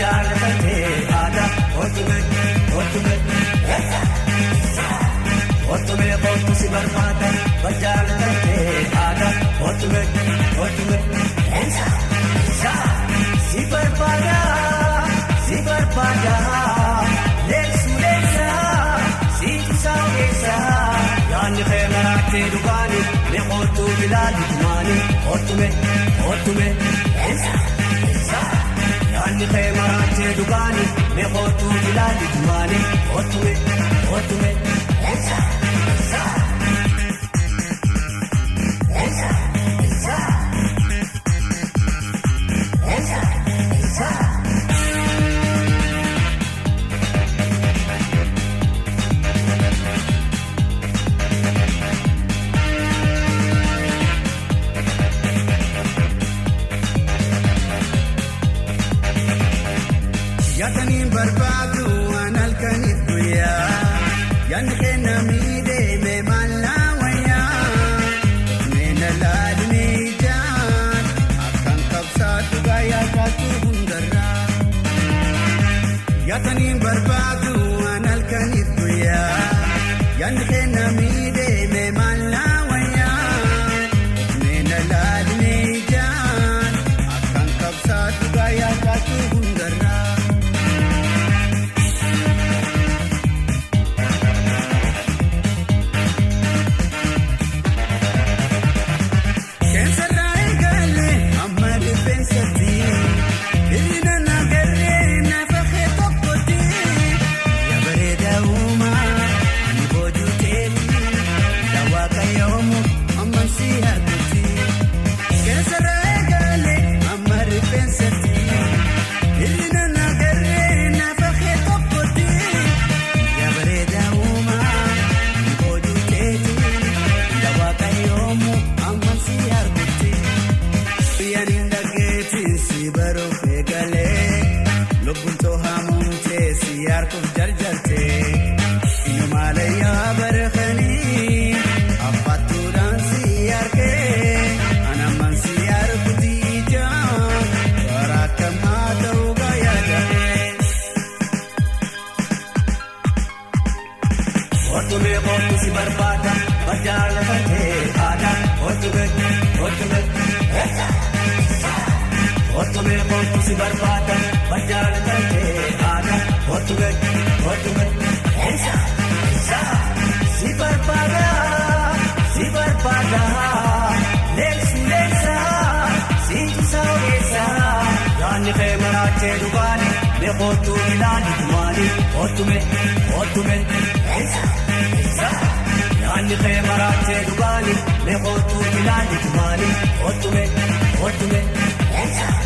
Bajalate ada otume otu si barbada bajalate ada otume si barbada leksulesa si tusawesa yani khayrate dugani me otu bilal tumani otume يعني خيمرات دقاني ميقوتو بلادي دماني اوتومي انسا ياتني بربادو انا الكنيت ويا ينخنا ميدي ممالا ويا من الادمي جان اكن قبصات غايا كاتو هندرا ياتني بربادو انا الكنيت ويا ينخنا ميدي ممالا ويا من الادمي جان اكن قبصات غايا كاتو هندرا otu si barbada bajalate ada otume otu si barbada bajalate ada otume ensa si barbada leksulesa si tusawesa yani khaymaraate dugani me otu bilali tumani otume ensa يعني خيمرات دقاني ميقوتو بلادي تماني اوتومي انسا